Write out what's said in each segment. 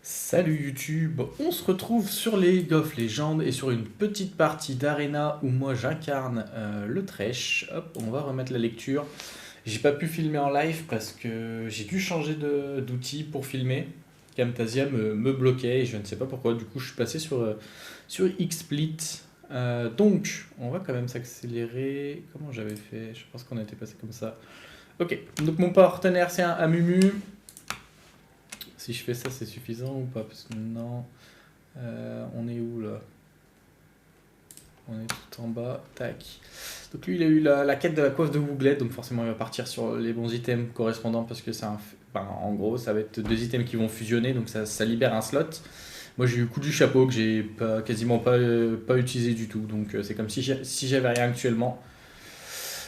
Salut YouTube, on se retrouve sur League of Legends et sur une petite partie d'Arena où moi j'incarne le Thresh. Hop, on va remettre la lecture. J'ai pas pu filmer en live parce que j'ai dû changer d'outil pour filmer. Camtasia me bloquait et je ne sais pas pourquoi. Du coup, je suis passé sur XSplit. Donc, on va quand même s'accélérer. Comment j'avais fait? Je pense qu'on était passé comme ça. Ok, donc mon partenaire c'est un Amumu. Si je fais ça, c'est suffisant ou pas? Parce que non. On est où là? On est tout en bas. Tac. Donc lui, il a eu la quête de la coiffe de Wooglet. Donc forcément, il va partir sur les bons items correspondants. Parce que c'est en gros, ça va être deux items qui vont fusionner. Donc ça libère un slot. Moi, j'ai eu le coup du chapeau que j'ai quasiment pas utilisé du tout. Donc c'est comme si j'avais rien actuellement.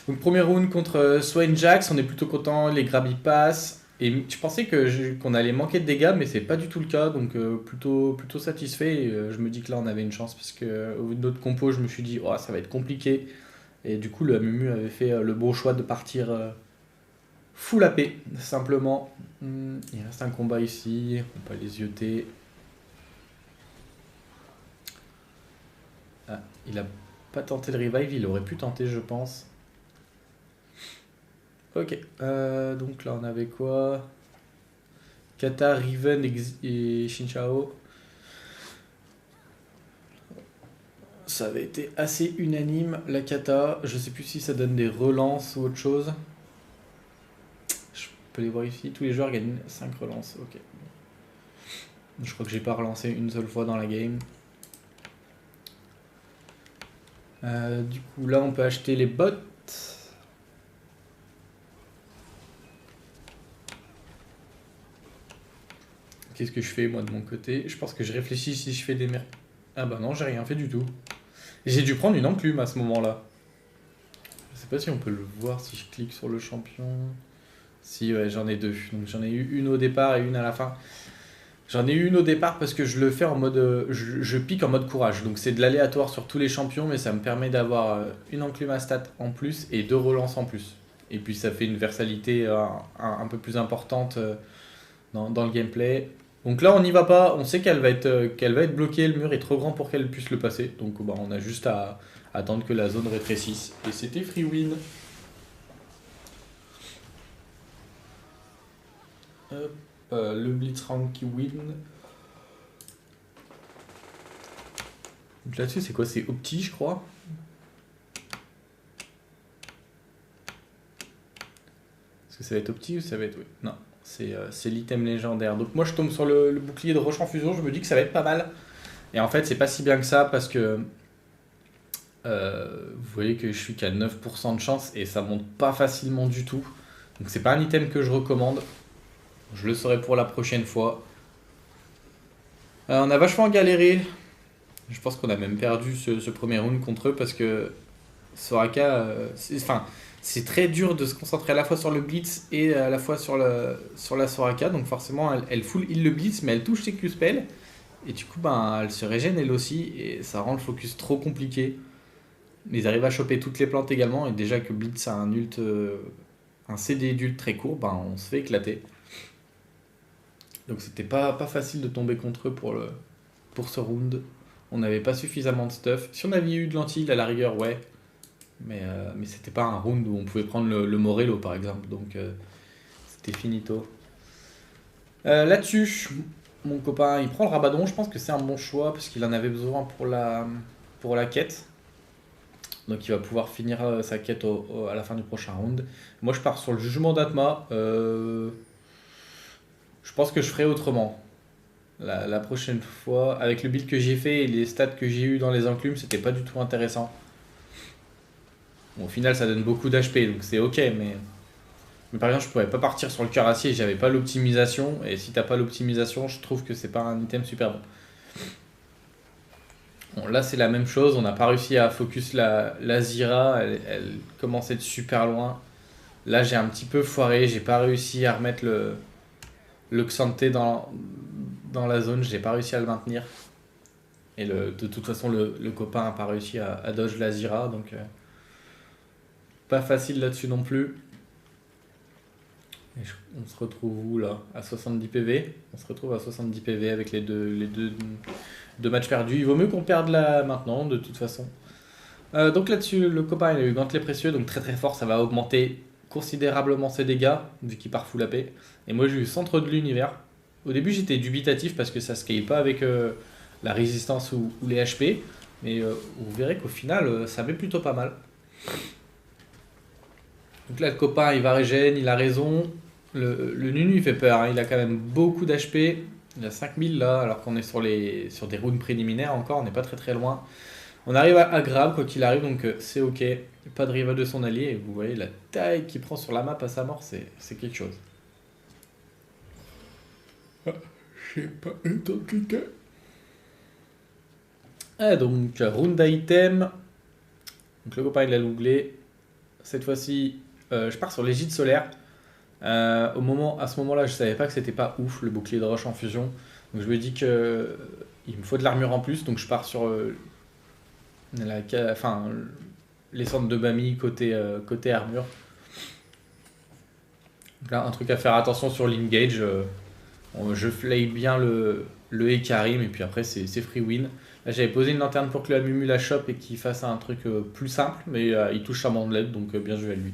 Donc premier round contre Swain Jax. On est plutôt content. Les grabs y passent. Et je pensais qu'on allait manquer de dégâts, mais c'est pas du tout le cas, donc plutôt satisfait. Et, je me dis que là on avait une chance parce que au vu de notre compo, je me suis dit oh, ça va être compliqué. Et du coup, le Mumu avait fait le bon choix de partir full AP, simplement. Il reste un combat ici, on peut les yeuter. Ah, il a pas tenté le revive, il aurait pu tenter, je pense. Ok, donc là on avait quoi? Kata, Riven et Shinchao. Ça avait été assez unanime, la kata. Je sais plus si ça donne des relances ou autre chose. Je peux les voir ici. Tous les joueurs gagnent 5 relances. Ok. Je crois que j'ai pas relancé une seule fois dans la game. Du coup, là, on peut acheter les bots. Qu'est-ce que je fais, moi, de mon côté? Je pense que je réfléchis si je fais des merdes. Ah bah non, j'ai rien fait du tout. J'ai dû prendre une enclume à ce moment-là. Je sais pas si on peut le voir si je clique sur le champion. Si, ouais, j'en ai deux. Donc j'en ai eu une au départ et une à la fin. J'en ai eu une au départ parce que je le fais en mode. Je pique en mode courage. Donc c'est de l'aléatoire sur tous les champions, mais ça me permet d'avoir une enclume à stat en plus et deux relances en plus. Et puis ça fait une versalité un peu plus importante dans le gameplay. Donc là on n'y va pas, on sait qu'elle va être bloquée, le mur est trop grand pour qu'elle puisse le passer. Donc bah, on a juste à attendre que la zone rétrécisse. Et c'était free win. Hop, le Blitzcrank qui win. Donc là-dessus, c'est quoi? C'est Opti, je crois. Est-ce que ça va être Opti ou ça va être... Oui. Non, c'est l'item légendaire. Donc moi, je tombe sur le bouclier de Roche en fusion. Je me dis que ça va être pas mal. Et en fait, c'est pas si bien que ça parce que... vous voyez que je suis qu'à 9% de chance et ça monte pas facilement du tout. Donc c'est pas un item que je recommande. Je le saurai pour la prochaine fois. On a vachement galéré. Je pense qu'on a même perdu ce premier round contre eux parce que Soraka, c'est très dur de se concentrer à la fois sur le blitz et à la fois sur la Soraka. Donc forcément, elle full heal le blitz, mais elle touche ses Q-spells. Et du coup, ben, elle se régène elle aussi. Et ça rend le focus trop compliqué. Ils arrivent à choper toutes les plantes également. Et déjà que blitz a un CD d'ult très court, ben, on se fait éclater. Donc c'était pas facile de tomber contre eux pour ce round. On n'avait pas suffisamment de stuff. Si on avait eu de lentilles, à la rigueur, ouais. Mais c'était pas un round où on pouvait prendre le Morello par exemple. Donc c'était finito. Là-dessus, mon copain il prend le Rabadon. Je pense que c'est un bon choix parce qu'il en avait besoin pour la quête. Donc il va pouvoir finir sa quête à la fin du prochain round. Moi je pars sur le jugement d'Atma. Je pense que je ferai autrement. La prochaine fois, avec le build que j'ai fait et les stats que j'ai eu dans les enclumes, c'était pas du tout intéressant. Bon, au final, ça donne beaucoup d'HP, donc c'est ok, mais par exemple, je pourrais pas partir sur le cuirassier, j'avais pas l'optimisation, et si t'as pas l'optimisation, je trouve que c'est pas un item super bon. Bon, là, c'est la même chose, on n'a pas réussi à focus la Zyra, elle commençait de super loin. Là, j'ai un petit peu foiré, j'ai pas réussi à remettre le Xanté dans la zone, j'ai pas réussi à le maintenir. Et de toute façon, le copain a pas réussi à dodge la Zyra, donc pas facile là-dessus non plus. On se retrouve où là? À 70 PV. On se retrouve à 70 PV avec deux matchs perdus. Il vaut mieux qu'on perde là maintenant, de toute façon. Donc là-dessus, le copain il a eu gantelet précieux, donc très très fort, ça va augmenter considérablement ses dégâts, vu qu'il part full AP. Et moi j'ai eu centre de l'univers. Au début j'étais dubitatif parce que ça scale pas avec la résistance ou les HP. Mais vous verrez qu'au final ça met plutôt pas mal. Donc là le copain il va régène, il a raison. Le Nunu il fait peur, hein. Il a quand même beaucoup d'HP. Il a 5000 là, alors qu'on est sur des runes préliminaires encore, on n'est pas très très loin. On arrive à Grab quoi qu'il arrive, donc c'est ok. Pas de rival de son allié, et vous voyez la taille qu'il prend sur la map à sa mort, c'est quelque chose. Ah, j'ai pas eu le temps de cliquer. Ah, donc, round item. Donc le copain il a louglé. Cette fois-ci, je pars sur l'égide solaire. À ce moment-là, je savais pas que c'était pas ouf le bouclier de roche en fusion. Donc je me dis que il me faut de l'armure en plus, donc je pars sur enfin, les centres de Bami côté armure. Donc là, un truc à faire attention sur l'engage. Je flay bien le Ekarim et puis après c'est free win. Là j'avais posé une lanterne pour que la Mumu la chope et qu'il fasse un truc plus simple, mais il touche à Mandlet donc bien joué à lui.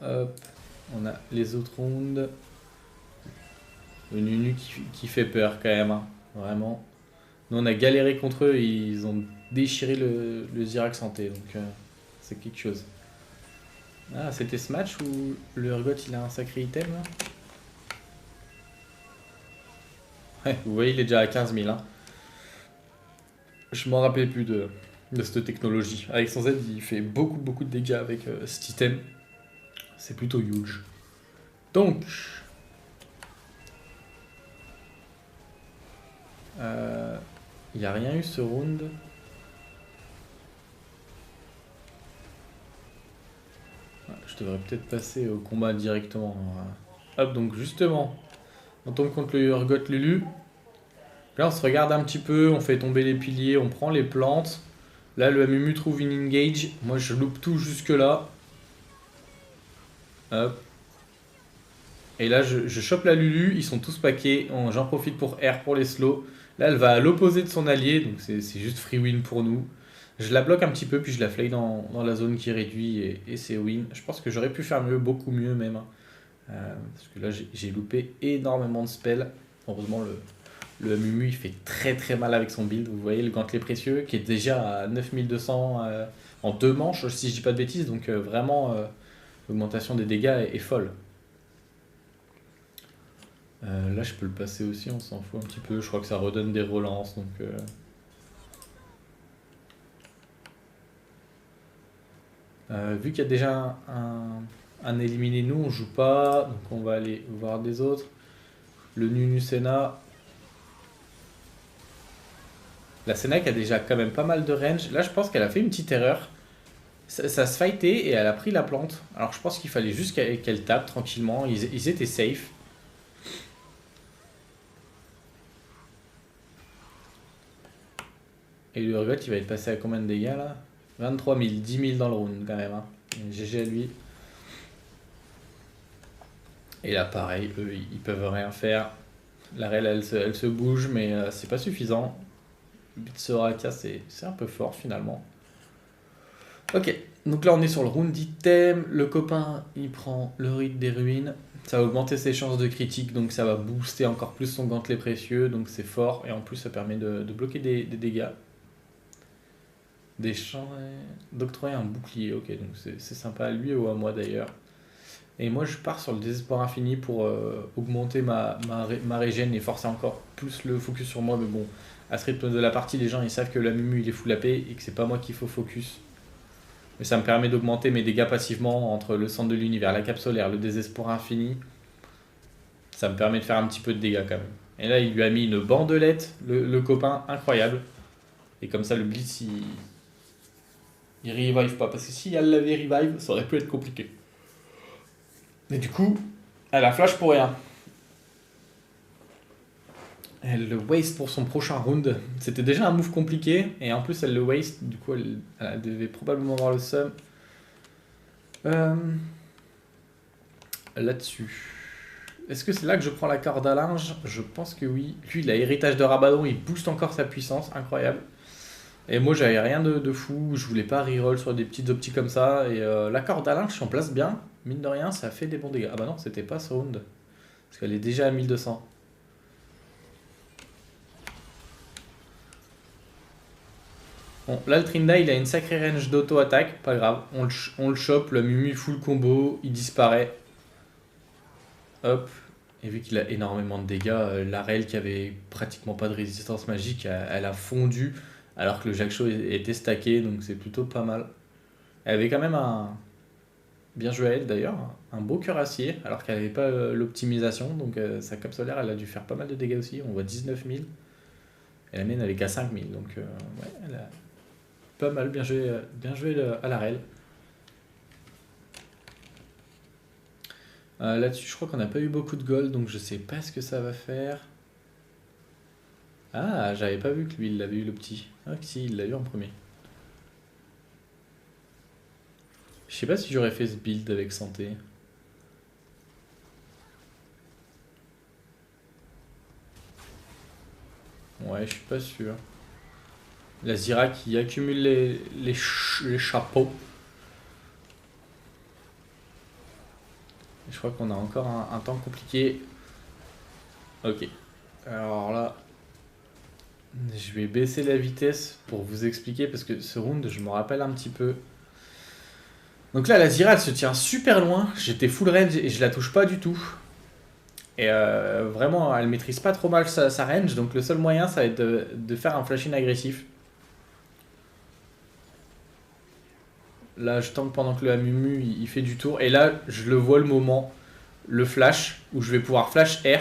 Hop, on a les autres rounds. Le Nunu qui fait peur quand même, hein, vraiment. Nous on a galéré contre eux, ils ont déchiré le Zirax santé, donc c'est quelque chose. Ah, c'était ce match où le Urgot il a un sacré item là. Ouais, vous voyez, il est déjà à 15 000. Hein. Je m'en rappelais plus de cette technologie. Avec son Z, il fait beaucoup de dégâts avec cet item. C'est plutôt huge. Donc, il n'y a rien eu ce round. Je devrais peut-être passer au combat directement. Hop, donc justement, on tombe contre le Urgot Lulu. Là, on se regarde un petit peu, on fait tomber les piliers, on prend les plantes. Là, le Amumu trouve une engage. Moi, je loupe tout jusque-là. Hop. Et là, je chope la Lulu. Ils sont tous paquets. J'en profite pour R pour les slow. Là, elle va à l'opposé de son allié. Donc, c'est juste free win pour nous. Je la bloque un petit peu, puis je la flay dans la zone qui réduit. Et c'est win. Je pense que j'aurais pu faire mieux, beaucoup mieux même. Parce que là, j'ai loupé énormément de spells. Heureusement, le Amumu il fait très mal avec son build. Vous voyez le gantelet précieux qui est déjà à 9200 en 2 manches, si je dis pas de bêtises. Donc vraiment, l'augmentation des dégâts est folle. Là, je peux le passer aussi, on s'en fout un petit peu. Je crois que ça redonne des relances. Donc, vu qu'il y a déjà un éliminé, nous on joue pas. Donc on va aller voir des autres. Le Nunu Senna. La Senna qui a déjà quand même pas mal de range. Là, je pense qu'elle a fait une petite erreur. Ça se fightait et elle a pris la plante. Alors, je pense qu'il fallait juste qu'elle tape tranquillement. Ils étaient safe. Et le Urgot, il va être passé à combien de dégâts là? 23 000, 10 000 dans le round quand même. Hein. GG à lui. Et là, pareil, eux, ils peuvent rien faire. La Rel, elle se bouge, mais c'est pas suffisant. Bitsoraka, c'est un peu fort finalement. Ok, donc là on est sur le round d'item. Le copain il prend le rite des ruines. Ça va augmenter ses chances de critique, donc ça va booster encore plus son gantelet précieux. Donc c'est fort et en plus ça permet de bloquer des dégâts. D'octroyer un bouclier, ok, donc c'est sympa à lui ou à moi d'ailleurs. Et moi je pars sur le désespoir infini pour augmenter ma régène et forcer encore plus le focus sur moi. Mais bon, à ce rythme de la partie, les gens ils savent que la Mumu il est full AP et que c'est pas moi qu'il faut focus. Mais ça me permet d'augmenter mes dégâts passivement entre le centre de l'univers, la cape solaire, le désespoir infini. Ça me permet de faire un petit peu de dégâts quand même. Et là il lui a mis une bandelette, le copain, incroyable. Et comme ça le blitz il revive pas. Parce que si elle l'avait revive, ça aurait pu être compliqué. Mais du coup, elle a flash pour rien. Elle le waste pour son prochain round. C'était déjà un move compliqué. Et en plus, elle le waste. Du coup, elle devait probablement avoir le sum. là-dessus. Est-ce que c'est là que je prends la corde à linge? Je pense que oui. Lui, il a héritage de Rabadon, il booste encore sa puissance, incroyable. Et moi, j'avais rien de fou, je voulais pas reroll sur des petites optiques comme ça. Et la corde à linge, si on place bien, mine de rien, ça fait des bons dégâts. Ah bah non, c'était pas ce round, parce qu'elle est déjà à 1200. Bon, là, le Trinda, il a une sacrée range d'auto-attaque, pas grave. On le chope, le Mumu full combo, il disparaît. Hop. Et vu qu'il a énormément de dégâts, l'Arel qui avait pratiquement pas de résistance magique, elle a fondu, alors que le Jak'Sho était stacké, donc c'est plutôt pas mal. Elle avait quand même un... Bien joué à elle d'ailleurs, un beau cuirassier, alors qu'elle n'avait pas l'optimisation, donc sa cape solaire, elle a dû faire pas mal de dégâts aussi. On voit 19 000, et la mienne, elle est qu'à 5 000, donc ouais, elle a pas mal bien joué à l'Arel. Là-dessus, je crois qu'on n'a pas eu beaucoup de gold, donc je sais pas ce que ça va faire. Ah, j'avais pas vu que lui, il l'avait eu le petit. Ah, si, il l'a eu en premier. Je sais pas si j'aurais fait ce build avec santé. Ouais, je suis pas sûr. La Zira qui accumule les chapeaux. Je crois qu'on a encore un temps compliqué. Ok. Alors là, je vais baisser la vitesse pour vous expliquer parce que ce round, je me rappelle un petit peu. Donc là, la Zira, elle se tient super loin. J'étais full range et je la touche pas du tout. Et vraiment, elle maîtrise pas trop mal sa range. Donc le seul moyen, ça va être de faire un flash-in agressif. Là, je tank pendant que le Amumu il fait du tour. Et là, je le vois le moment, le flash, où je vais pouvoir flash R.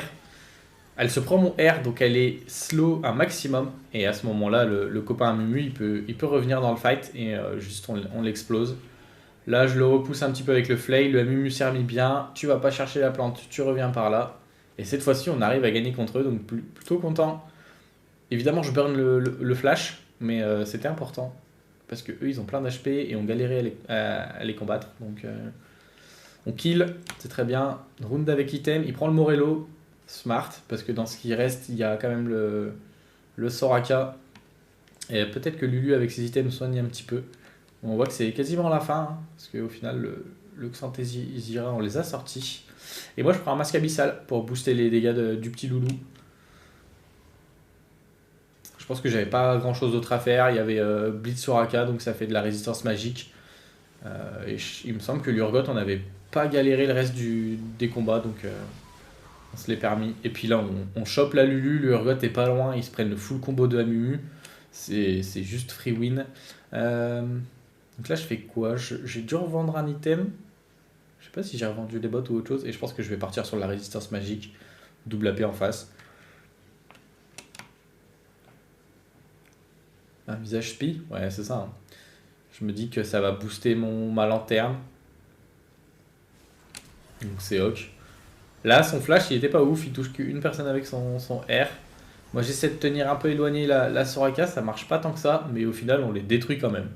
Elle se prend mon R, donc elle est slow un maximum. Et à ce moment-là, le copain Amumu, il peut revenir dans le fight. Et juste, on l'explose. Là, je le repousse un petit peu avec le flail. Le Amumu s'est remis bien. Tu vas pas chercher la plante, tu reviens par là. Et cette fois-ci, on arrive à gagner contre eux, donc plutôt content. Évidemment, je burn le flash, mais c'était important. Parce que eux, ils ont plein d'HP et on galérait à les combattre. Donc, on kill, c'est très bien. Round avec item, il prend le Morello, smart, parce que dans ce qui reste, il y a quand même le Soraka. Et peut-être que Lulu, avec ses items, soigne un petit peu. On voit que c'est quasiment la fin, hein, parce qu'au final, le Xanthé Zira, on les a sortis. Et moi, je prends un masque abyssal pour booster les dégâts du petit loulou. Je pense que j'avais pas grand chose d'autre à faire. Il y avait Blitz Soraka, donc ça fait de la résistance magique. Et il me semble que l'Urgot, on n'avait pas galéré le reste des combats, donc on se l'est permis. Et puis là, on chope la Lulu, l'Urgot est pas loin, ils se prennent le full combo de Amumu. C'est juste free win. Donc là, je fais quoi? J'ai dû revendre un item. Je sais pas si j'ai revendu les bots ou autre chose. Et je pense que je vais partir sur la résistance magique. Double AP en face. Un visage spi? Ouais, c'est ça, hein. Je me dis que ça va booster ma lanterne. Donc c'est ok. Là, son flash, il était pas ouf. Il touche qu'une personne avec son R. Moi, j'essaie de tenir un peu éloigné la Soraka. Ça marche pas tant que ça. Mais au final, on les détruit quand même.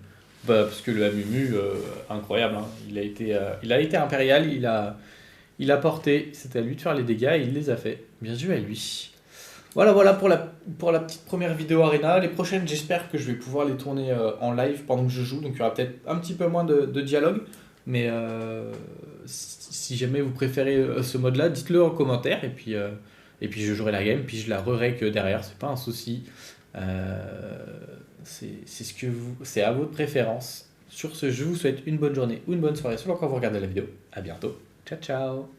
Bah, parce que le Amumu, incroyable, hein. Il a été impérial. Il a porté. C'était à lui de faire les dégâts. Et il les a fait. Bien joué à lui. Voilà pour la petite première vidéo Arena. Les prochaines, j'espère que je vais pouvoir les tourner en live pendant que je joue. Donc il y aura peut-être un petit peu moins de dialogue. Mais si jamais vous préférez ce mode-là, dites-le en commentaire. Et puis je jouerai la game. Puis je la re-rec derrière. C'est pas un souci. C'est à votre préférence. Sur ce, je vous souhaite une bonne journée ou une bonne soirée selon quand vous regardez la vidéo. À bientôt. Ciao, ciao.